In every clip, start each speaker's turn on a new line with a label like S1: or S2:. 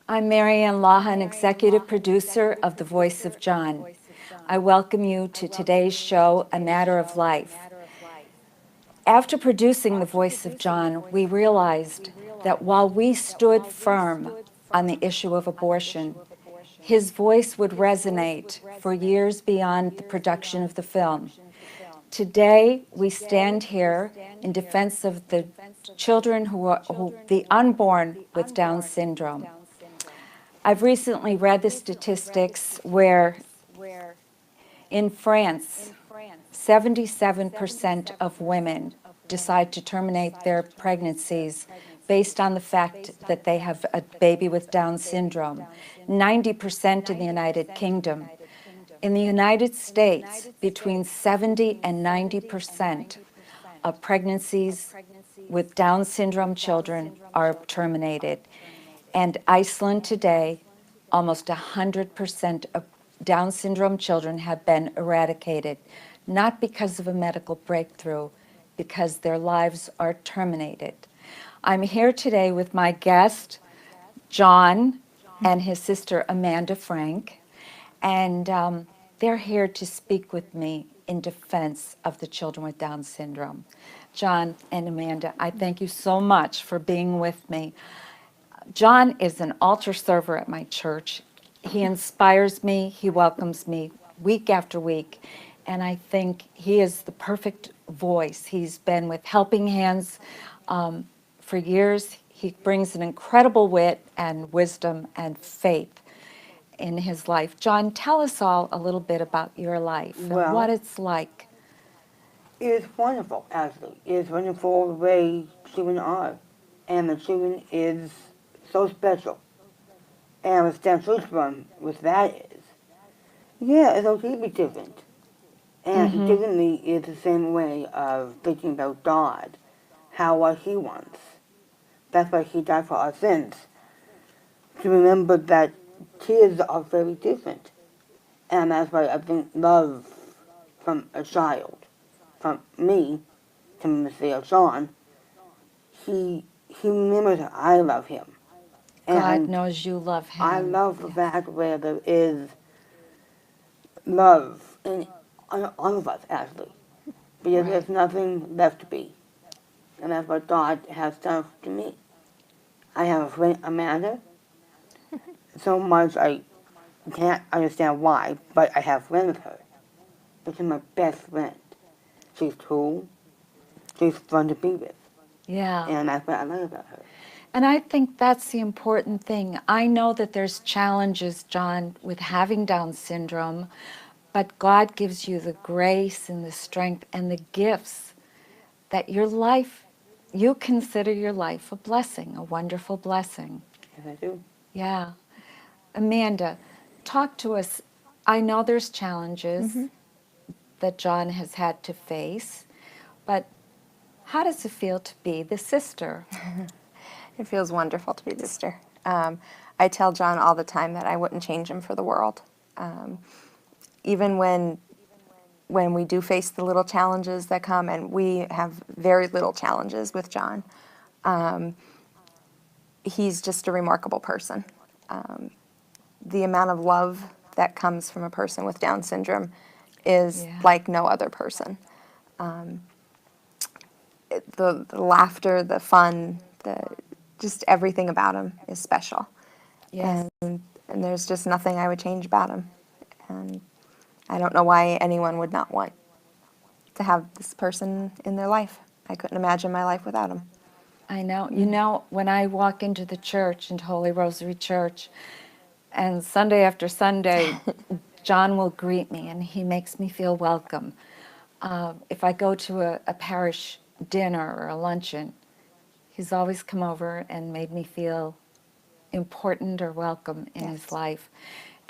S1: I'm Maryann Lawhon, executive producer of The Voice of John. I welcome you to today's show, A Matter of Life. After producing The Voice of John, we realized that while we stood firm on the issue of abortion, his voice would resonate for years beyond the production of the film. Today, we stand here in defense of the children the unborn with Down syndrome. I've recently read the statistics where in France, 77% of women decide to terminate their pregnancies based on the fact that they have a baby with Down syndrome. 90% in the United Kingdom. In the United States, between 70 and 90% of pregnancies with Down syndrome children are terminated. And Iceland today, almost 100% of Down syndrome children have been eradicated, not because of a medical breakthrough, because their lives are terminated. I'm here today with my guest, John, and his sister, Amanda Frank, and they're here to speak with me in defense of the children with Down syndrome. John and Amanda, I thank you so much for being with me. John is an altar server at my church. He inspires me, he welcomes me week after week, and I think he is the perfect voice. He's been with Helping Hands for years. He brings an incredible wit and wisdom and faith in his life. John, tell us all a little bit about your life and what it's like.
S2: It's wonderful, actually. It's wonderful the way children are. And the children is so special. And with Down syndrome, with that is, yeah, it's okay to be different. And differently is the same way of thinking about God, how what he wants. That's why he died for our sins. To remember that kids are very different. And that's why I think love from a child, from me, to Mr. Sean, he remembers that I love him.
S1: God
S2: And
S1: knows you love him.
S2: I love the fact where there is love in all of us, actually. Because there's nothing left to be. And that's what God has done to me. I have a friend, Amanda, so much I can't understand why, but I have friends with her. She's my best friend. She's cool. She's fun to be with.
S1: Yeah.
S2: And that's what I like about her.
S1: And I think that's the important thing. I know that there's challenges, John, with having Down syndrome, but God gives you the grace and the strength and the gifts that your life, you consider your life a blessing, a wonderful blessing.
S2: Yes, I do.
S1: Yeah. Amanda, talk to us. I know there's challenges that John has had to face, but how does it feel to be the sister?
S3: It feels wonderful to be the sister. I tell John all the time that I wouldn't change him for the world. Even when we do face the little challenges that come, and we have very little challenges with John, he's just a remarkable person. The amount of love that comes from a person with Down syndrome is like no other person. The laughter, the fun, just everything about him is special.
S1: Yes.
S3: And there's just nothing I would change about him. And I don't know why anyone would not want to have this person in their life. I couldn't imagine my life without him.
S1: I know. You know, when I walk into the church, into Holy Rosary Church, and Sunday after Sunday, John will greet me, and he makes me feel welcome. If I go to a parish dinner or a luncheon, he's always come over and made me feel important or welcome in his life.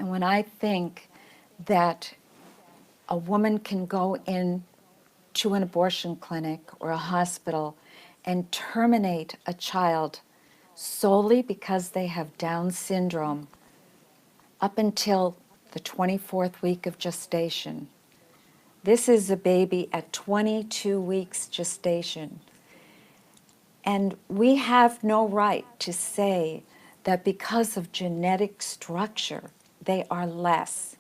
S1: And when I think that a woman can go in to an abortion clinic or a hospital and terminate a child solely because they have Down syndrome up until the 24th week of gestation. This is a baby at 22 weeks gestation. And we have no right to say that because of genetic structure, they are less.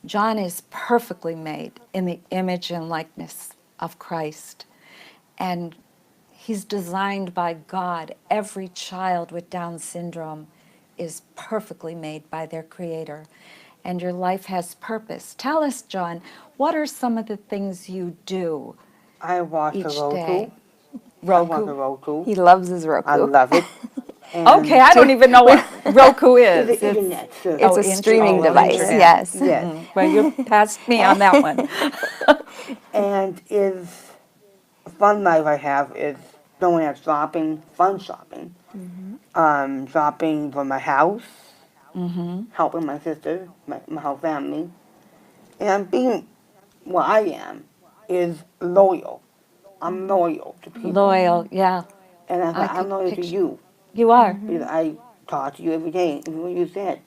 S1: John is perfectly made in the image and likeness of Christ. And he's designed by God. Every child with Down syndrome is perfectly made by their Creator. And your life has purpose. Tell us, John, what are some of the things you do
S2: I watch the
S1: each
S2: Roku.
S1: day?
S2: I watch the
S1: Roku?
S2: Roku.
S3: He loves his Roku.
S2: I love it. And
S1: Okay, I don't even know what Roku is.
S2: It's the internet. So
S3: It's a streaming device,
S1: internet.
S3: yes.
S2: Yes.
S1: Well, you passed me on that one.
S2: And is a fun life I have is going out shopping, fun shopping. Shopping for my house, helping my sister, my whole family. And being what I am is loyal. I'm loyal to people.
S1: Loyal, yeah.
S2: And
S1: I
S2: I'm
S1: could
S2: loyal to
S1: picture-
S2: you.
S1: You are.
S2: Because I talk to you every day. And what you said,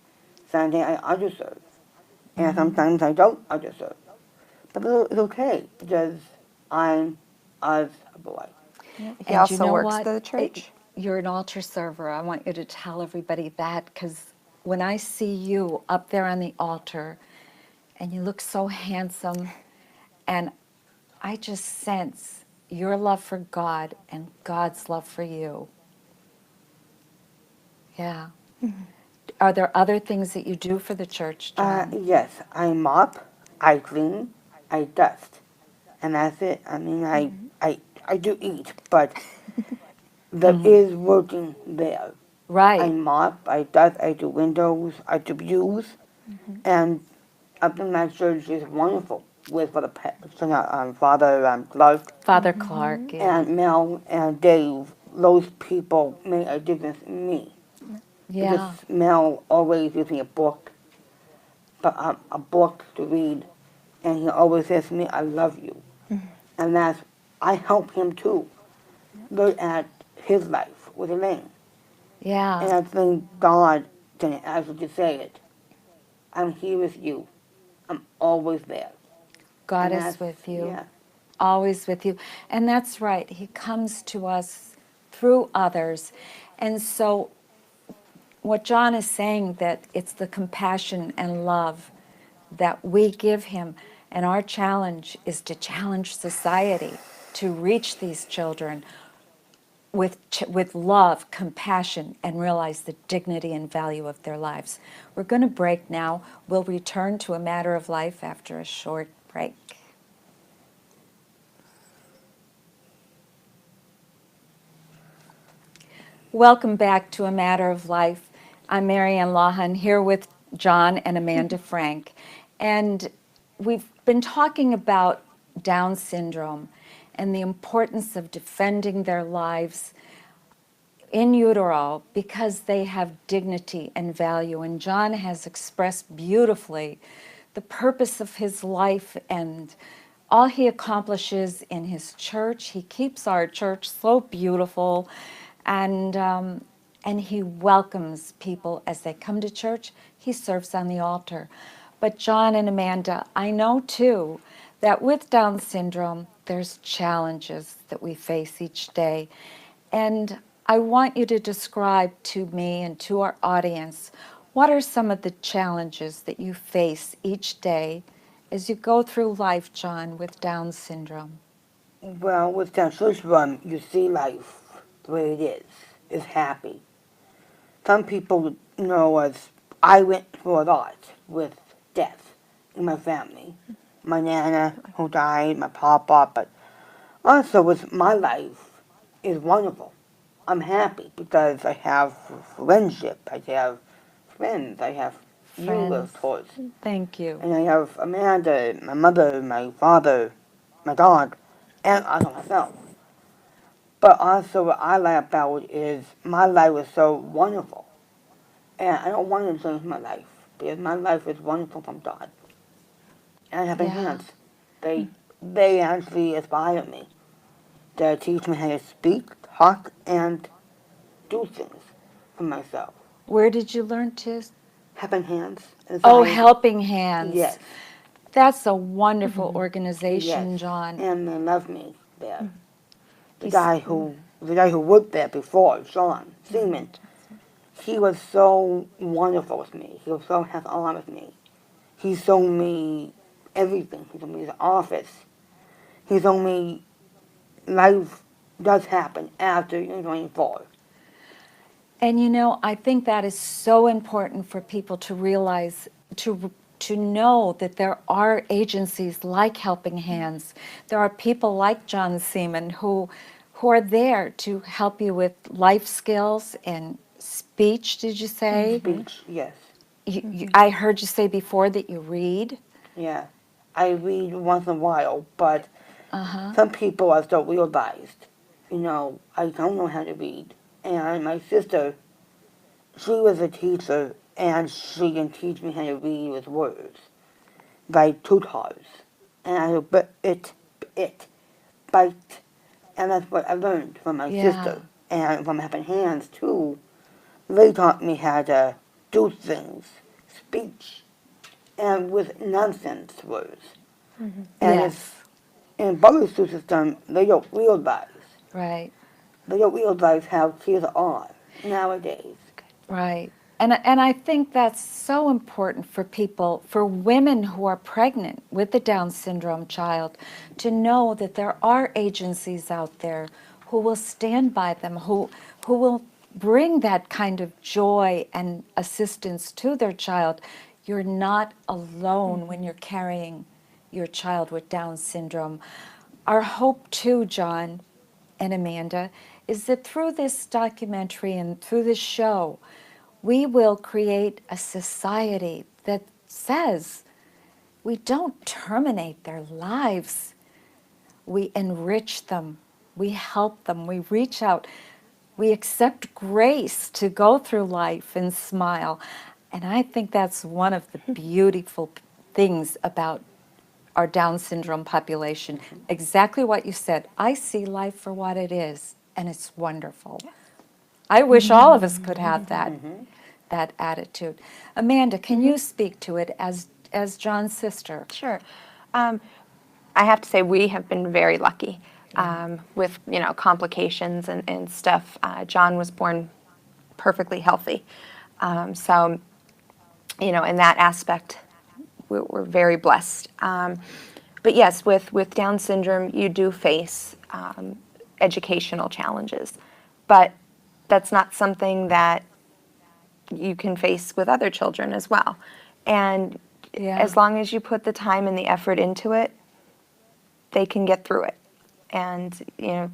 S2: Sunday I underserve. And sometimes I don't underserve. But it's okay because I'm a boy.
S3: He
S1: And
S3: also
S1: you know
S3: works
S1: what?
S3: for the church.
S1: You're an altar server. I want you to tell everybody that, because when I see you up there on the altar and you look so handsome, and I just sense your love for God and God's love for you. Yeah. Are there other things that you do for the church, John?
S2: Yes, I mop, I clean, I dust. And that's it. I mean, I do eat, but there is working there. I
S1: Right.
S2: mop, I dust, I do windows, I do views, and up in my church is wonderful with for the Father Clark
S1: Father Clark, yeah.
S2: and Mel and Dave. Those people make a difference in me.
S1: Yeah.
S2: Because Mel always gives me a book to read, and he always says to me, "I love you," and that's I help him too. Look at his life with Elaine,
S1: Yeah.
S2: and I think God didn't ask you to say it. I'm here with you. I'm always there.
S1: God
S2: And
S1: is
S2: that's-
S1: with you.
S2: Yeah.
S1: Always with you. And that's right. He comes to us through others. And so what John is saying, that it's the compassion and love that we give him, and our challenge is to challenge society to reach these children with love, compassion, and realize the dignity and value of their lives. We're going to break now. We'll return to A Matter of Life after a short break. Welcome back to A Matter of Life. I'm Maryann Lawhon here with John and Amanda Frank. And we've been talking about Down syndrome and the importance of defending their lives in utero because they have dignity and value. And John has expressed beautifully the purpose of his life and all he accomplishes in his church. He keeps our church so beautiful, and he welcomes people as they come to church. He serves on the altar. But John and Amanda, I know too that with Down syndrome, there's challenges that we face each day. And I want you to describe to me and to our audience, what are some of the challenges that you face each day as you go through life, John, with Down syndrome?
S2: Well, with Down syndrome, you see life the way it is. It's happy. Some people know as I went through a lot with death in my family. My nana who died, my papa, but also with my life is wonderful. I'm happy because I have friendship, I have friends, I have you,
S1: Friends.
S2: of course.
S1: Thank you.
S2: And I have Amanda, my mother, my father, my dog, and also myself. But also what I like about it is my life is so wonderful. And I don't want to change my life because my life is wonderful from God. And I have
S1: Yeah.
S2: hands. They actually inspire me. They teach me how to speak, talk, and do things for myself.
S1: Where did you learn to?
S2: Helping Hands.
S1: Oh,
S2: Inspired-
S1: Helping Hands.
S2: Yes.
S1: That's a wonderful organization,
S2: Yes.
S1: John.
S2: And they love me there. The
S1: He's-
S2: guy who worked there before, Sean Seaman, he was so wonderful with me. He was so hands-on with me. He showed me everything. He showed me his office. He told me life does happen after you're 24.
S1: And you know, I think that is so important for people to realize, to know that there are agencies like Helping Hands. There are people like John Seaman who are there to help you with life skills and speech, did you say?
S2: Speech, yes.
S1: I heard you say before that you read.
S2: Yeah. I read once in a while, but
S1: Uh-huh.
S2: some people are so realized. You know, I don't know how to read. And my sister, she was a teacher, and she can teach me how to read with words, by tutors. And I do bite. And that's what I learned from my
S1: Yeah.
S2: sister. And from Helping Hands, too. They taught me how to do things, speech, and with nonsense words. And it's,
S1: Yes.
S2: in public school system, they don't realize.
S1: Right.
S2: They don't realize how kids are nowadays.
S1: Right. And I think that's so important for people, for women who are pregnant with a Down syndrome child, to know that there are agencies out there who will stand by them, who will bring that kind of joy and assistance to their child. You're not alone when you're carrying your child with Down syndrome. Our hope too, John and Amanda, is that through this documentary and through this show, we will create a society that says we don't terminate their lives. We enrich them. We help them. We reach out. We accept grace to go through life and smile. And I think that's one of the beautiful things about our Down syndrome population. Exactly what you said. I see life for what it is, and it's wonderful. I wish all of us could have that attitude. Amanda, can you speak to it as John's sister?
S3: Sure. I have to say we have been very lucky with complications and stuff. John was born perfectly healthy, so in that aspect we're very blessed. But yes, with Down syndrome you do face educational challenges, but that's not something that you can face with other children as well. And
S1: Yeah.
S3: as long as you put the time and the effort into it, they can get through it. And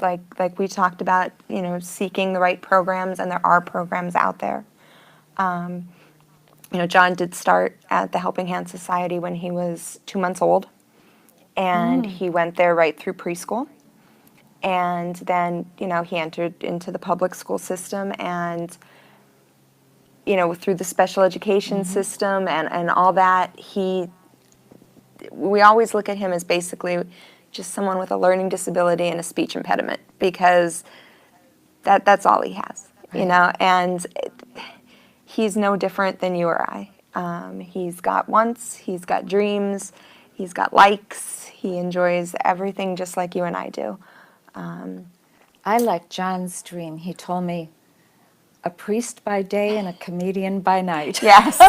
S3: like we talked about, seeking the right programs, and there are programs out there. John did start at the Helping Hand Society when he was 2 months old, and he went there right through preschool. And then, he entered into the public school system, and through the special education system and all that, we always look at him as basically just someone with a learning disability and a speech impediment, because that's all he has, and he's no different than you or I. He's got wants, he's got dreams, he's got likes, he enjoys everything just like you and I do.
S1: I like John's dream. He told me, a priest by day and a comedian by night.
S3: Yes.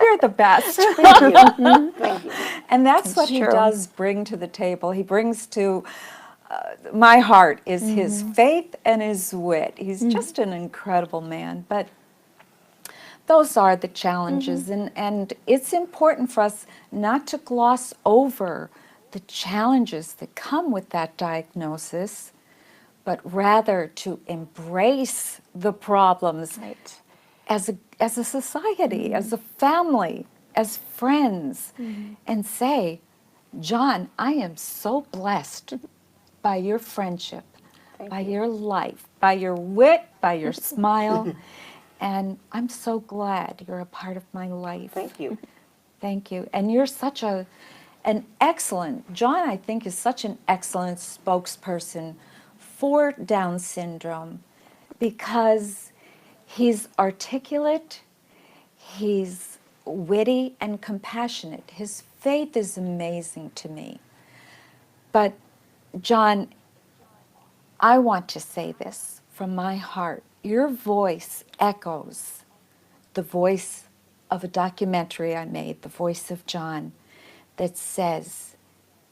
S1: You're the best.
S2: Thank you. Thank you.
S1: And that's what he
S3: true.
S1: does bring to the table. He brings to my heart is his faith and his wit. He's just an incredible man. But those are the challenges, and it's important for us not to gloss over the challenges that come with that diagnosis, but rather to embrace the problems
S3: Right.
S1: as a society, as a family, as friends, and say, John, I am so blessed by your friendship, by your life, by your wit, by your smile, and I'm so glad you're a part of my life.
S2: Thank you.
S1: Thank you. And you're such an excellent, John, I think, is such an excellent spokesperson for Down syndrome, because he's articulate, he's witty and compassionate. His faith is amazing to me. But John, I want to say this from my heart your voice echoes the voice of a documentary I made, The Voice of John, that says,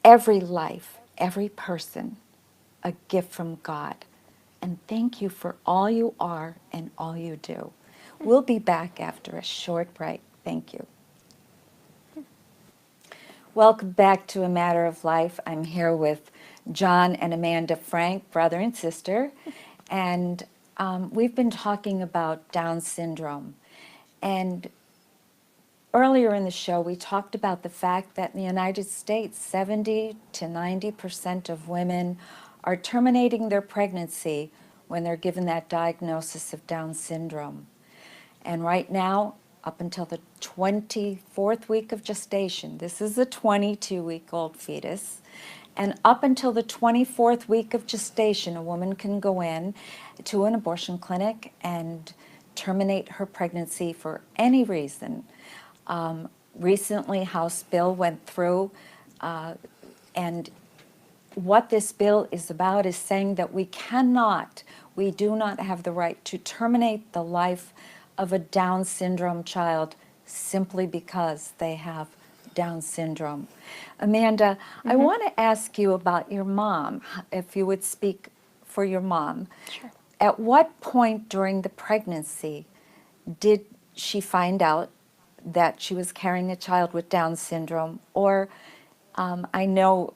S1: every life, every person, a gift from God. And thank you for all you are and all you do. We'll be back after a short break. Thank you. Welcome back to A Matter of Life. I'm here with John and Amanda Frank, brother and sister, and we've been talking about Down syndrome. And earlier in the show, we talked about the fact that in the United States, 70 to 90% of women are terminating their pregnancy when they're given that diagnosis of Down syndrome. And right now, up until the 24th week of gestation, this is a 22-week-old fetus, and up until the 24th week of gestation, a woman can go in to an abortion clinic and terminate her pregnancy for any reason. Recently, House bill went through, and what this bill is about is saying that we do not have the right to terminate the life of a Down syndrome child simply because they have Down syndrome. Amanda, I want to ask you about your mom, if you would speak for your mom.
S3: Sure.
S1: At what point during the pregnancy did she find out that she was carrying a child with Down syndrome? Or I know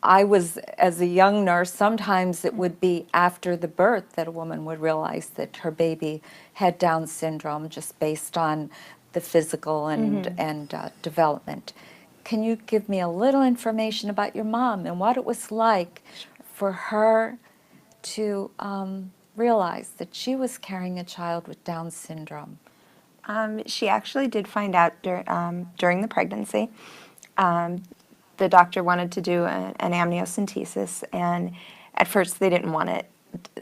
S1: I was, as a young nurse, sometimes it would be after the birth that a woman would realize that her baby had Down syndrome just based on the physical and development. Can you give me a little information about your mom and what it was like for her to realize that she was carrying a child with Down syndrome?
S3: She actually did find out during the pregnancy. The doctor wanted to do an amniocentesis, and at first they didn't want it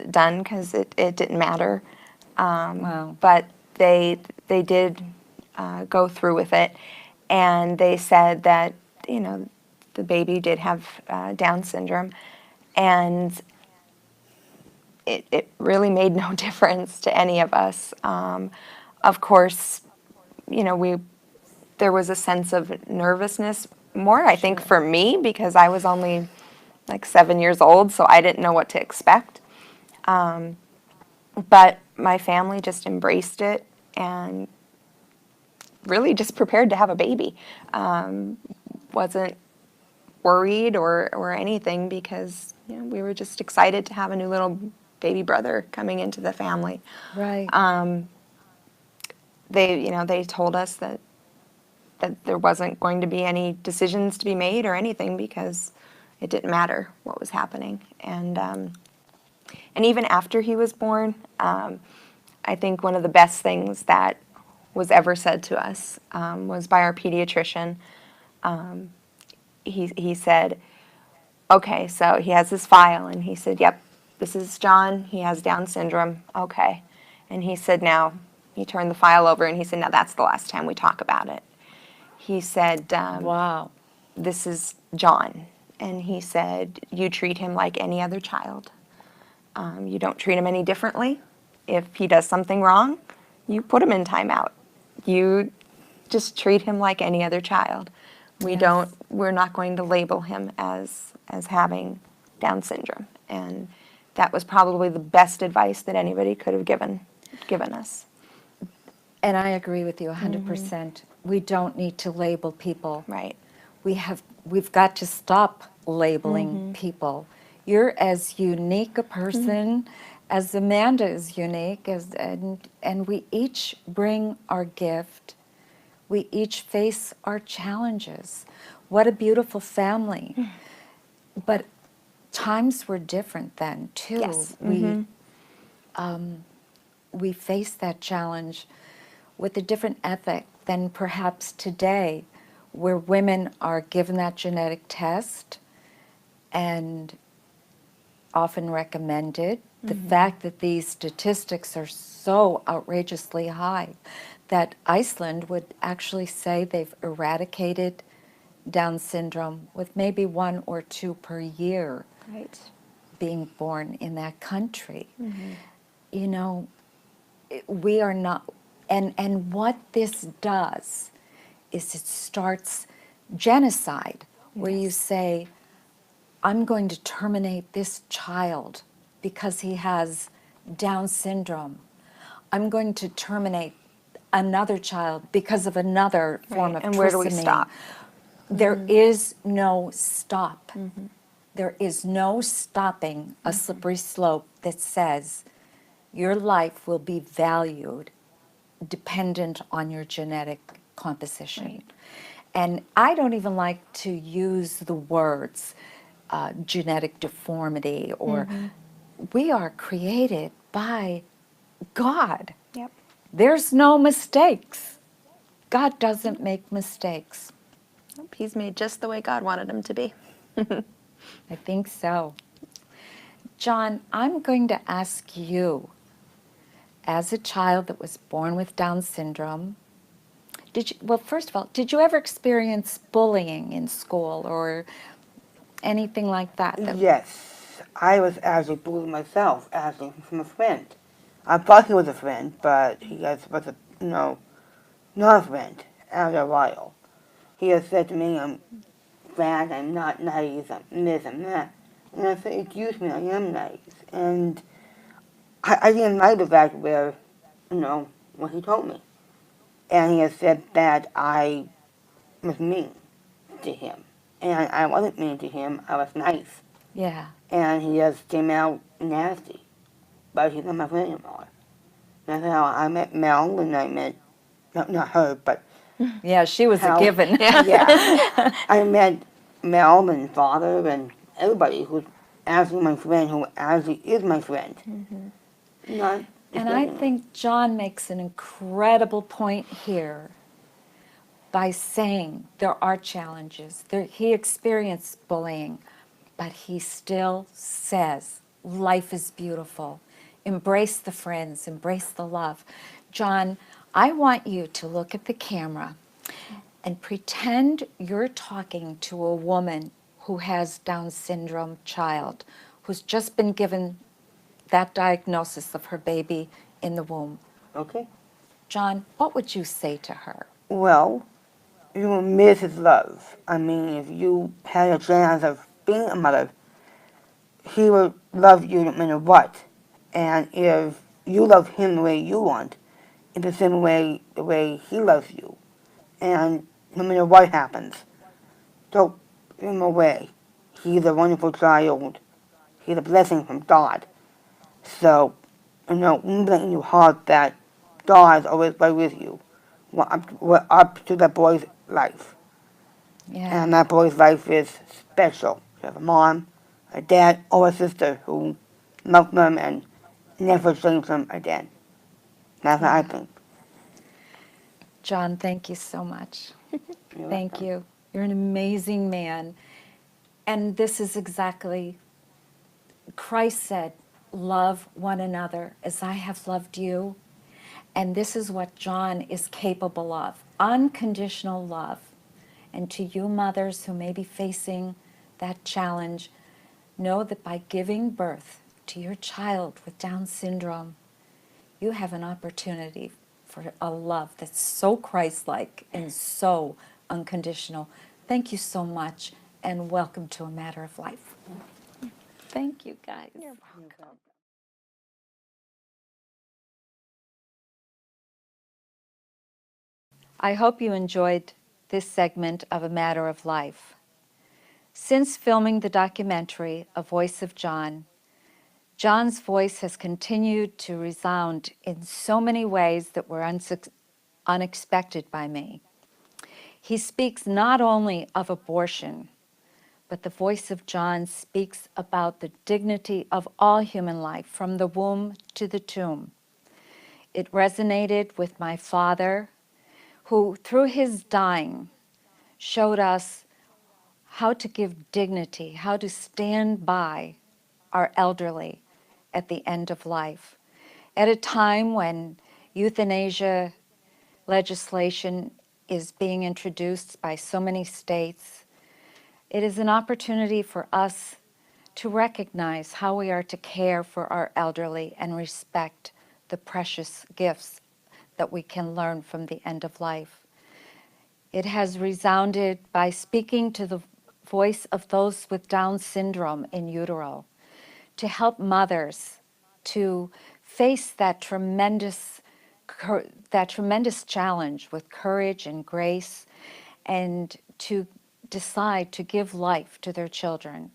S3: done because it didn't matter.
S1: Wow.
S3: But they did go through with it, and they said that, you know, the baby did have Down syndrome, and it really made no difference to any of us. Of course, you know, there was a sense of nervousness more, I think, for me, because I was only like 7 years old, so I didn't know what to expect. But my family just embraced it and really just prepared to have a baby. Wasn't worried or anything because, you know, we were just excited to have a new little baby brother coming into the family.
S1: Right.
S3: They told us that there wasn't going to be any decisions to be made or anything because it didn't matter what was happening. And even after he was born, I think one of the best things that was ever said to us was by our pediatrician. He said, okay, so he has his file, and he said, yep, this is John, he has Down syndrome, okay. And he said, now, he turned the file over, and he said, now that's the last time we talk about it. He said,
S1: Wow.
S3: this is John. And he said, you treat him like any other child. You don't treat him any differently. If he does something wrong, you put him in timeout. You just treat him like any other child. We're not going to label him as having Down syndrome. And that was probably the best advice that anybody could have given us.
S1: And I agree with you 100%. We don't need to label people.
S3: Right.
S1: We've got to stop labeling people. You're as unique a person as Amanda is unique, and we each bring our gift. We each face our challenges. What a beautiful family. But times were different then, too.
S3: Yes.
S1: We face that challenge with a different ethic than perhaps today, where women are given that genetic test and often recommended. The fact that these statistics are so outrageously high that Iceland would actually say they've eradicated Down syndrome with maybe 1 or 2 per year
S3: Right.
S1: being born in that country. you know, we are not, and what this does is it starts genocide, where you
S3: Yes.
S1: say, I'm going to terminate this child because he has Down syndrome. I'm going to terminate another child because of another form
S3: Right.
S1: of
S3: And where do we
S1: trisomy.
S3: stop?
S1: There is no stop. There is no stopping a slippery slope that says your life will be valued dependent on your genetic composition.
S3: Right.
S1: And I don't even like to use the words genetic deformity or we are created by God.
S3: Yep.
S1: There's no mistakes. God doesn't make mistakes.
S3: Nope, he's made just the way God wanted him to be.
S1: I think so. John, I'm going to ask you, as a child that was born with Down syndrome, well, first of all, did you ever experience bullying in school or anything like that?
S2: Yes, I was actually bullied myself, actually, from a friend. I thought he was a friend, but he was a, not a friend after a while. He has said to me, I'm fat, I'm not nice, I'm this, I'm that. And I said, excuse me, I am nice. And I didn't like the fact where, what he told me. And he has said that I was mean to him. And I wasn't mean to him, I was nice.
S1: Yeah.
S2: And he just came out nasty. But he's not my friend anymore. That's how I met Mel, and I met, not her, but
S1: Yeah, she was a
S2: how,
S1: given.
S2: yeah. I met Mel and father and everybody who's actually my friend, who actually is my friend. Not
S1: And I think John makes an incredible point here by saying there are challenges. He experienced bullying, but he still says life is beautiful. Embrace the friends, embrace the love. John, I want you to look at the camera and pretend you're talking to a woman who has Down syndrome child, who's just been given that diagnosis of her baby in the womb.
S2: Okay.
S1: John, what would you say to her?
S2: Well, you will miss his love. I mean, if you had a chance of being a mother, he will love you no matter what. And if you love him the way you want, in the same way, the way he loves you, and no matter what happens, don't give him away. He's a wonderful child. He's a blessing from God. So, remember in your heart that God is always right with you. We're up to that boy's life.
S1: Yeah.
S2: And that boy's life is special. You have a mom, a dad, or a sister who love them and never change them again. That's what I think.
S1: John, thank you so much.
S2: You're
S1: Thank
S2: welcome.
S1: you. You're an amazing man. And this is exactly, Christ said, love one another as I have loved you. And this is what John is capable of, unconditional love. And to you mothers who may be facing that challenge, know that by giving birth to your child with Down syndrome, you have an opportunity for a love that's so Christ-like and so unconditional. Thank you so much, and welcome to A Matter of Life. Thank you, guys.
S3: You're welcome.
S1: I hope you enjoyed this segment of A Matter of Life. Since filming the documentary, A Voice of John, John's voice has continued to resound in so many ways that were unexpected by me. He speaks not only of abortion, but the voice of John speaks about the dignity of all human life, from the womb to the tomb. It resonated with my father, who, through his dying, showed us how to give dignity, how to stand by our elderly at the end of life. At a time when euthanasia legislation is being introduced by so many states, it is an opportunity for us to recognize how we are to care for our elderly and respect the precious gifts that we can learn from the end of life. It has resounded by speaking to the voice of those with Down syndrome in utero, to help mothers to face that tremendous challenge with courage and grace, and to decide to give life to their children.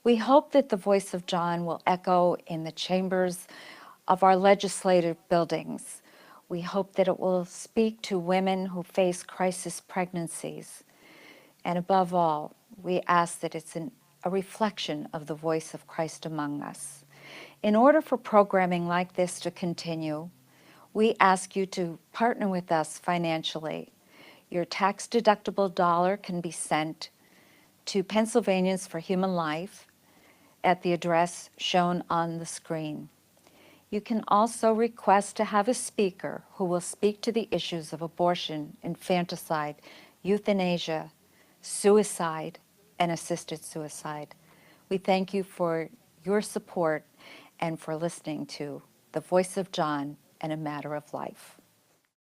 S1: We hope that the voice of John will echo in the chambers of our legislative buildings. We hope that it will speak to women who face crisis pregnancies. And above all, we ask that it's a reflection of the voice of Christ among us. In order for programming like this to continue, we ask you to partner with us financially. Your tax-deductible dollar can be sent to Pennsylvanians for Human Life at the address shown on the screen. You can also request to have a speaker who will speak to the issues of abortion, infanticide, euthanasia, suicide, and assisted suicide. We thank you for your support and for listening to The Voice of John and A Matter of Life.